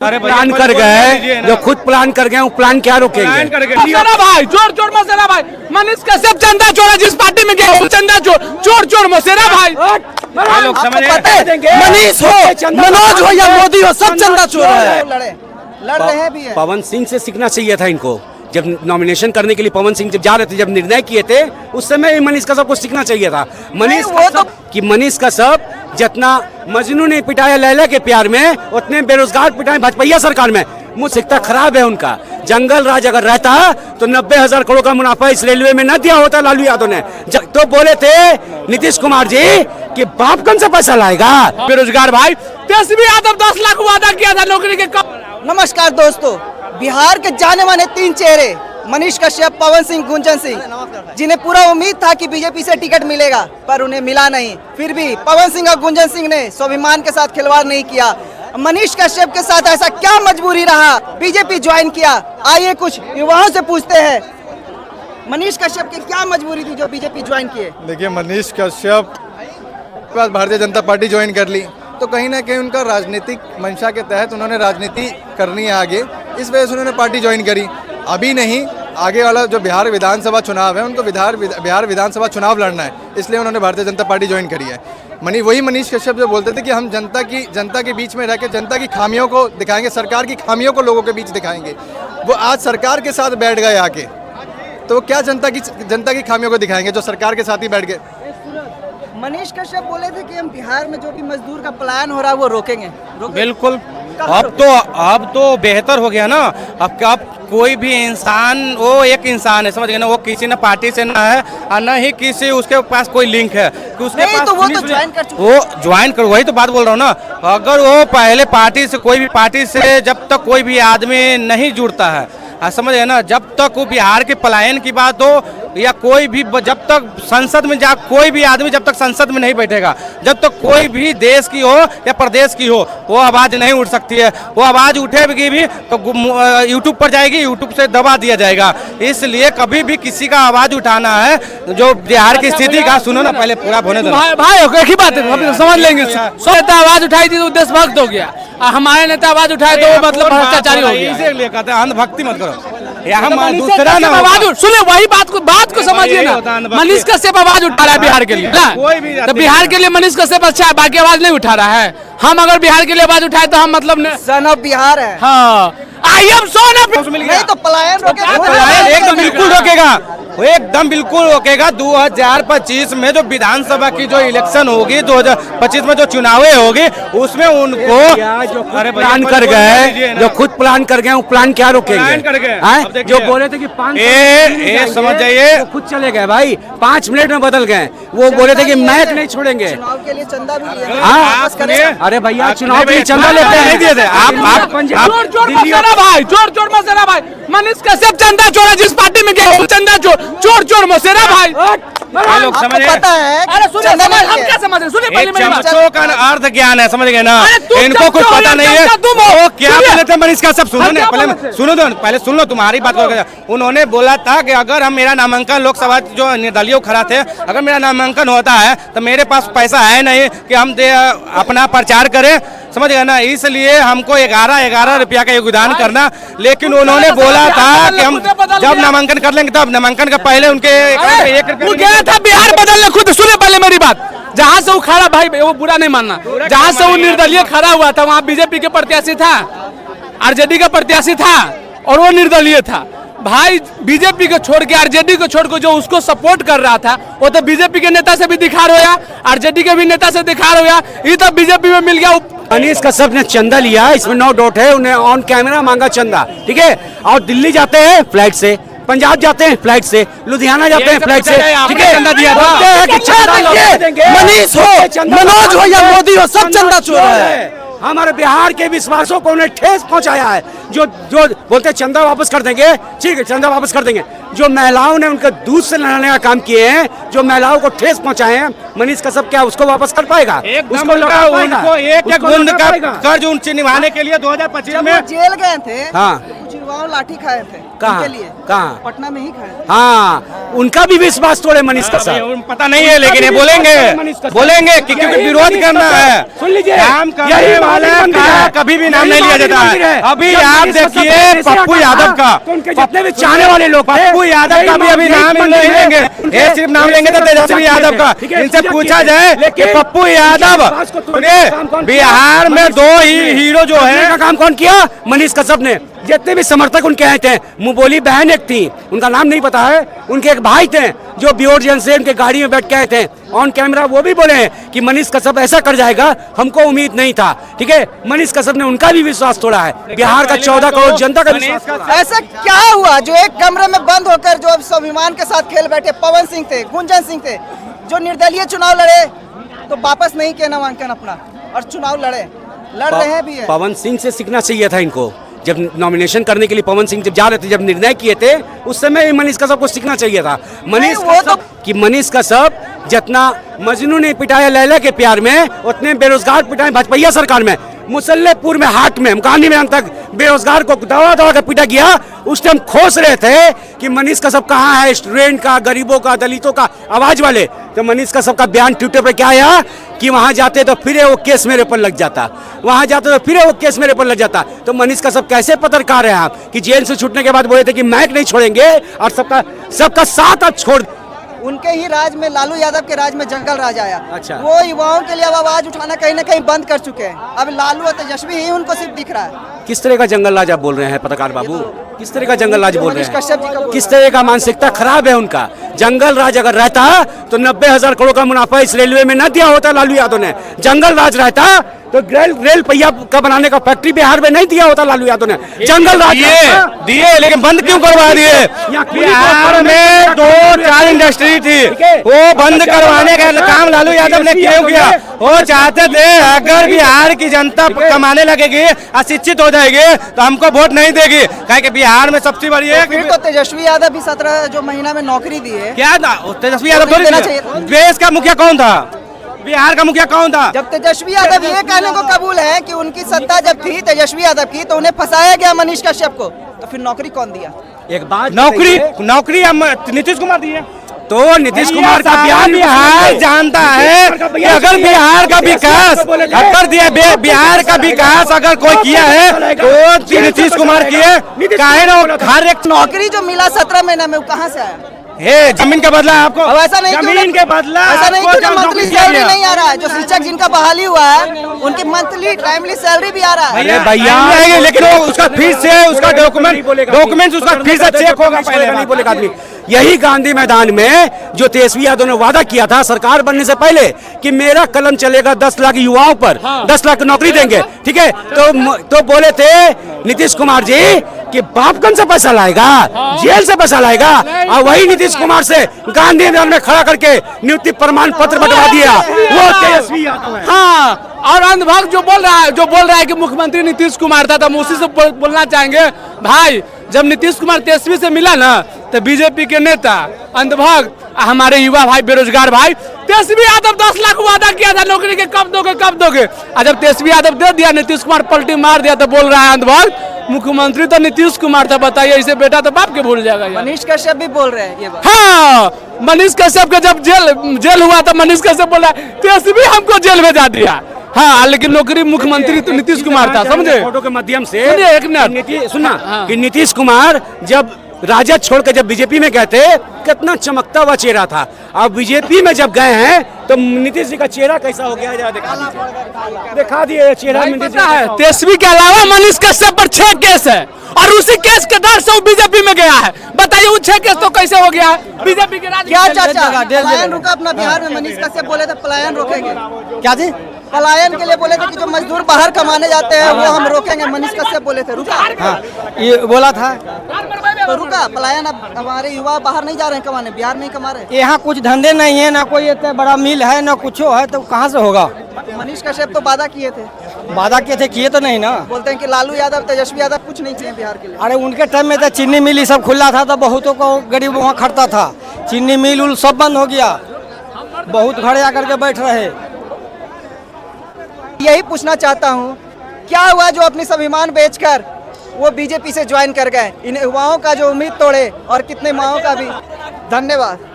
Plan कर गए, जो खुद प्लान कर गए वो प्लान क्या रोकेंगे? भाई जोर जोर मसेरा भाई, मनीष कश्यप चंदा चोरा जिस पार्टी में गया चंदा चोर चोर मसेरा भाई। लोग समझ मनीष हो, मनोज हो या मोदी हो, सब चंदा चोर है। लड़ रहे भी है। पवन सिंह से सीखना चाहिए था इनको। जब नॉमिनेशन करने के लिए पवन सिंह जब जा रहे थे, जब निर्णय किए थे, उस समय मनीष कश्यप को सीखना चाहिए था। मनीष कश्यप जितना मजनू ने पिटाया लैला के प्यार में, उतने बेरोजगार पिटाए भाजपा सरकार में। मुझ सिकता खराब है उनका। जंगल राज अगर रहता तो 90,000 करोड़ का मुनाफा इस रेलवे में न दिया होता लालू यादव ने। तो बोले थे नीतीश कुमार जी कि बाप कौन सा पैसा लाएगा? बेरोजगार भाई, तेजस्वी यादव 10 लाख वादा किया था नौकरी के। नमस्कार दोस्तों, बिहार के जाने माने 3 चेहरे मनीष कश्यप, पवन सिंह, गुंजन सिंह, जिन्हें पूरा उम्मीद था कि बीजेपी से टिकट मिलेगा, पर उन्हें मिला नहीं। फिर भी पवन सिंह और गुंजन सिंह ने स्वाभिमान के साथ खिलवाड़ नहीं किया। मनीष कश्यप के साथ ऐसा क्या मजबूरी रहा बीजेपी ज्वाइन किया? आइए कुछ युवाओं से पूछते हैं, मनीष कश्यप की क्या मजबूरी थी जो बीजेपी ज्वाइन किए? देखिए, मनीष कश्यप भारतीय जनता पार्टी ज्वाइन कर ली तो कहीं ना कहीं उनका राजनीतिक मंशा के तहत उन्होंने राजनीति करनी है आगे, इस वजह से उन्होंने पार्टी ज्वाइन करी। अभी नहीं, आगे वाला जो बिहार विधानसभा चुनाव है, उनको बिहार विधानसभा चुनाव लड़ना है, इसलिए उन्होंने भारतीय जनता पार्टी ज्वाइन करी है। वही मनीष कश्यप जो बोलते थे कि हम जनता के बीच में रह के जनता की खामियों को दिखाएंगे, सरकार की खामियों को लोगों के बीच दिखाएंगे। वो आज सरकार के साथ बैठ गए आके, तो वो क्या जनता की खामियों को दिखाएंगे जो सरकार के साथ ही बैठ गए? मनीष कश्यप बोले थे कि हम बिहार में जो भी मजदूर का पलायन हो रहा है वो रोकेंगे। बिल्कुल, अब तो बेहतर हो गया ना। अब कोई भी इंसान, वो एक इंसान है, समझ गए ना, वो किसी न पार्टी से ना है और न ही किसी उसके पास कोई लिंक है कि उसके पास तो वो तो ज्वाइन कर चुके। वो ज्वाइन कर, वही तो बात बोल रहा हूँ ना। अगर वो पहले पार्टी से, कोई भी पार्टी से जब तक कोई भी आदमी नहीं जुड़ता है, समझ गए ना, जब तक वो बिहार के पलायन की बात हो या कोई भी, जब तक संसद में कोई भी आदमी जब तक संसद में नहीं बैठेगा, जब तक कोई भी देश की हो या प्रदेश की हो, वो आवाज़ नहीं उठ सकती है। वो आवाज़ उठेगी भी तो यूट्यूब पर जाएगी, यूट्यूब से दबा दिया जाएगा। इसलिए कभी भी किसी का आवाज़ उठाना है, जो बिहार की स्थिति का, सुनो ना पहले पूरा होने दो भाई। एक ही बात है, समझ लेंगे। नेता आवाज उठाई थी तो देशभक्त हो गया, हमारे नेता आवाज उठाए तो वो मतलब भ्रष्टाचारी हो गया। इसीलिए कहते हैं अंधभक्ति मत करो। यहाँ दूसरा ना आवाज सुने, वही बात को समझिए ना। मनीष कश्यप आवाज उठा रहा है बिहार के लिए, तो बिहार के लिए मनीष कश्यप अच्छा है, बाकी आवाज नहीं उठा रहा है। हम अगर बिहार के लिए आवाज उठाए तो हम मतलब सन ऑफ बिहार है। हाँ, आई एम सन ऑफ। नहीं तो पलायन एकदम बिल्कुल रोकेगा, एकदम बिल्कुल रोकेगा। 2025 में जो विधानसभा की जो इलेक्शन होगी, 2025 में जो चुनावें होगी, उसमें उनको जो प्लान कर गए, जो खुद प्लान कर गए वो प्लान क्या रोकेंगे? जो बोले थे कि 5 समझ जाइए, खुद चले गए भाई, 5 मिनट में बदल गए। वो बोले थे कि मैच नहीं छोड़ेंगे। चुनाव के लिए चंदा भी लिया। अरे भैया, चुनाव के लिए चंदा लेते हैं, दिए थे आप भाई, जोर जोर मसेरा भाई, मनीष कश्यप चंदा चोरा जिस पार्टी में गया चंदा चोर चोर मसेरा भाई। लोग समझ पता है? अरे सुनिए, हम क्या समझ रहे? सुनिए पहले मेरी बात। चमचों का अर्थ ज्ञान है, समझ गए ना। इनको कुछ पता नहीं है वो क्या बोले थे मनीष कश्यप। सुनो ना पहले, सुनो तो पहले, सुन लो, तुम्हारी बात कर। उन्होंने बोला था कि अगर हम मेरा नामांकन लोकसभा जो निर्दलीय खड़ा थे, अगर मेरा नामांकन होता है तो मेरे पास पैसा है नहीं कि हम अपना प्रचार करें, समझ गए ना। इसलिए हमको 11 रुपया का योगदान करना। लेकिन उन्होंने बोला था कि हम जब नामांकन कर लेंगे, तब नामांकन का पहले उनके 1 रुपया था बिहार बदलने। खुद सुने पहले मेरी बात। जहाँ से वो खड़ा, भाई वो बुरा नहीं मानना, जहाँ से वो निर्दलीय खड़ा हुआ था वहाँ बीजेपी के प्रत्याशी था, आरजेडी का प्रत्याशी था और वो निर्दलीय था। भाई बीजेपी को छोड़ के, आरजेडी को छोड़ के जो उसको सपोर्ट कर रहा था, वो तो बीजेपी के नेता से भी दिखार होया, आरजेडी के भी नेता से दिखार होया, ये तो बीजेपी में मिल गया। मनीष कश्यप ने चंदा लिया, इसमें नो डाउट है, उन्हें ऑन कैमरा मांगा चंदा, ठीक है। और दिल्ली जाते हैं फ्लाइट से, पंजाब जाते हैं फ्लाइट से, लुधियाना जाते हैं फ्लाइट से, ठीक है। चंदा दिया था। मनीष हो, मनोज हो या मोदी हो, सब चंदा चोर है। हमारे बिहार के विश्वासों को उन्हें ठेस पहुंचाया है। जो बोलते हैं चंदा वापस कर देंगे, ठीक है, चंदा वापस कर देंगे। जो महिलाओं ने उनका दूध से लड़ने का काम किए हैं, जो महिलाओं को ठेस पहुंचाए हैं, मनीष कश्यप क्या उसको वापस कर पाएगा? उसको एक बूंद का कर्ज उनसे निभाने के लिए 2025 में जेल गए थे, हाँ, कुछ युवाओं लाठी खाए थे। कहाँ उनके लिए कहाँ पटना में ही खड़े थे। हाँ, उनका भी विश्वास तोड़े मनीष कश्यप। पता नहीं है, लेकिन ये बोलेंगे कि क्योंकि विरोध करना है। सुन लीजिए, काम करने वाले का कभी भी नाम नहीं लिया जाता है। अभी आप देखिए पप्पू यादव का, जितने भी चाहने वाले लोग, पप्पू यादव का भी अभी नाम नहीं लेंगे, ये सिर्फ नाम लेंगे तो तेजस्वी यादव का। इनसे पूछा जाए कि पप्पू यादव बिहार में 2 ही हीरो जो है का काम कौन किया? मनीष कश्यप ने। जितने भी समर्थक उनके आए थे, मुंह बोली बहन एक थी, उनका नाम नहीं पता है, उनके एक भाई थे जो बियोर्जन से उनके गाड़ी में बैठ के आए थे ऑन कैमरा, वो भी बोले हैं कि मनीष कश्यप ऐसा कर जाएगा, हमको उम्मीद नहीं था। ठीक है, मनीष कश्यप ने उनका भी विश्वास तोड़ा है, बिहार का 14 करोड़ जनता का विश्वास तोड़ा है। ऐसा क्या हुआ जो एक कमरे में बंद होकर जो स्वाभिमान के साथ खेल बैठे पवन सिंह थे, गुंजन सिंह थे, जो निर्दलीय चुनाव लड़े तो वापस नहीं किया नामांकन अपना और चुनाव लड़ रहे भी है। पवन सिंह से सीखना चाहिए था इनको। जब नॉमिनेशन करने के लिए पवन सिंह जब जा रहे थे, जब निर्णय किए थे, उस समय मनीष कश्यप को सीखना चाहिए था। मनीष कश्यप कि मनीष कश्यप जितना मजनू ने पिटाया लैला के प्यार में, उतने बेरोजगार पिटाए भाजपा सरकार में। मुसल्लेपुर में, हाट में, गांधी मैदान तक बेरोजगार को दवा दवा कर पीटा गया। उस टाइम खोस रहे थे कि मनीष कश्यप कहाँ है, स्टूडेंट का, गरीबों का, दलितों का आवाज वाले। तो मनीष कश्यप का बयान ट्विटर पे क्या आया कि वहां जाते तो फिर वो केस मेरे पर लग जाता, वहां जाते तो फिर वो केस मेरे पर लग जाता। तो मनीष कश्यप कैसे पत्रकार हैं आप कि जेल से छूटने के बाद बोले थे कि मैक नहीं छोड़ेंगे और सबका साथ अब छोड़। उनके ही राज में, लालू यादव के राज में जंगल राज आया। अच्छा। वो युवाओं के लिए अब आवाज उठाना कहीं ना कहीं बंद कर चुके हैं। अब लालू और तेजस्वी ही उनको सिर्फ दिख रहा है। किस तरह का जंगल राज आप बोल रहे हैं पत्रकार बाबू? किस तरह का जंगल राज बोल रहे मनीष कश्यप जी का हैं? बोल किस तरह का मानसिकता खराब है उनका? जंगल राज अगर रहता तो 90,000 करोड़ का मुनाफा इस रेलवे में न दिया होता लालू यादव ने। जंगल राज रहता तो रेल पहिया का बनाने का फैक्ट्री बिहार में नहीं दिया होता लालू यादव ने। जंगल राज दिए, लेकिन बंद क्यों करवा दिए? बिहार में 2-4 इंडस्ट्री थी, वो बंद करवाने का काम लालू यादव ने क्यों किया? वो चाहते थे अगर बिहार की जनता कमाने लगेगी, अशिक्षित हो जाएगी, तो हमको वोट नहीं देगी। कहे कि बिहार में सबसे बड़ी है। फिर तो तेजस्वी यादव भी 17 जो महीना में नौकरी दी है। क्या था तेजस्वी यादव? देना चाहिए था। देश का मुखिया कौन था? बिहार का मुखिया कौन था? जब तेजस्वी यादव ये कहने को कबूल है कि उनकी सत्ता जब थी तेजस्वी यादव की, तो उन्हें फंसाया गया मनीष कश्यप को, तो फिर नौकरी कौन दिया? एक बात, नौकरी हम नीतीश कुमार दिए। तो नीतीश कुमार का बयान बिहार जानता है कि अगर बिहार का विकास बिहार का विकास अगर कोई किया है तो नीतीश कुमार किए। काहे ना हर एक नौकरी जो मिला 17 महीना में, वो कहाँ से आया? जमीन का बदला आपको? अब ऐसा नहीं, जमीन के बदला ऐसा नहीं आपको कि मंथली जब सैलरी नहीं आ रहा है। जो शिक्षक जिनका बहाली हुआ है उनकी मंथली टाइमली सैलरी भी आ रहा है। अरे भैया, लेकिन वो उसका फीस से उसका डॉक्यूमेंट उसका फीस से चेक होगा, पहले नहीं बोलेगा आदमी। यही गांधी मैदान में जो तेजस्वी यादव ने वादा किया था सरकार बनने से पहले कि मेरा कलम चलेगा 10 लाख युवाओं पर, 10 लाख नौकरी देंगे। ठीक है, तो बोले थे नीतीश कुमार जी कि बापगंज से पैसा लाएगा, जेल से पैसा लाएगा, और वही नीतीश कुमार से गांधी मैदान में खड़ा करके नियुक्ति प्रमाण पत्र बंटवा दिया। वो तेजस्वी यादव है। हाँ, और अंधभक्त जो बोल रहा है कि मुख्यमंत्री नीतीश कुमार था, तो हम उसी से बोलना चाहेंगे भाई, जब नीतीश कुमार तेजस्वी से मिला ना, तो बीजेपी के नेता अंधभक्त हमारे युवा भाई, बेरोजगार भाई, तेजस्वी यादव 10 लाख वादा किया था नौकरी के, कब दोगे? और जब तेजस्वी यादव दे दिया, नीतीश कुमार पलटी मार दिया, तो बोल रहा है अंधभक्त मुख्यमंत्री तो नीतीश कुमार था। बताइए, इसे बेटा तो बाप के भूल जाएगा। मनीष कश्यप भी बोल रहे हैं ये बात। हाँ, मनीष कश्यप का जब जेल हुआ था, मनीष कश्यप बोल रहा है तेजस्वी हमको जेल भेजा दिया। हाँ, लेकिन नौकरी मुख्यमंत्री तो नीतीश कुमार था, समझे? फोटो के माध्यम से एक मिनट सुनना कि नीतीश कुमार जब राजद छोड़ के जब बीजेपी में गए थे, कितना चमकता हुआ चेहरा था। अब बीजेपी में जब गए हैं तो नीतीश जी का चेहरा कैसा हो गया, जरा दिखा दिए चेहरा। तेजस्वी के अलावा मनीष कश्यप पर 6 केस है, और उसी केस के डर से वो बीजेपी में गया है। बताइए, वो 6 केस तो कैसे हो गया बीजेपी के राज? क्या चाचा पलायन रुका अपना बिहार में? मनीष कश्यप बोले थे पलायन रोकेंगे। क्या जी? पलायन के लिए बोले थे कि जो मजदूर बाहर कमाने जाते हैं वो हम रोकेंगे। मनीष कश्यप बोले थे, रुका? हाँ, ये बोला था तो रुका पलायन। अब हमारे युवा बाहर नहीं जा रहे हैं कमाने, बिहार में ही कमा रहे हैं। यहाँ कुछ धंधे नहीं है, ना कोई इतना बड़ा मिल है, ना कुछ है, तो कहाँ से होगा? मनीष कश्यप तो वादा किए थे। वादा किए तो नहीं ना। बोलते हैं कि लालू यादव, तेजस्वी यादव कुछ नहीं किए बिहार के लिए। अरे उनके टाइम में तो चीनी मिल सब खुला था, तो बहुतों को गरीब वहाँ खड़ता था। चीनी मिल उल सब बंद हो गया, बहुत घरे आकर के बैठ रहे। यही पूछना चाहता हूँ, क्या हुआ जो अपनी स्वाभिमान बेचकर वो बीजेपी से ज्वाइन कर गए। इन युवाओं का जो उम्मीद तोड़े और कितने माओं का भी। धन्यवाद।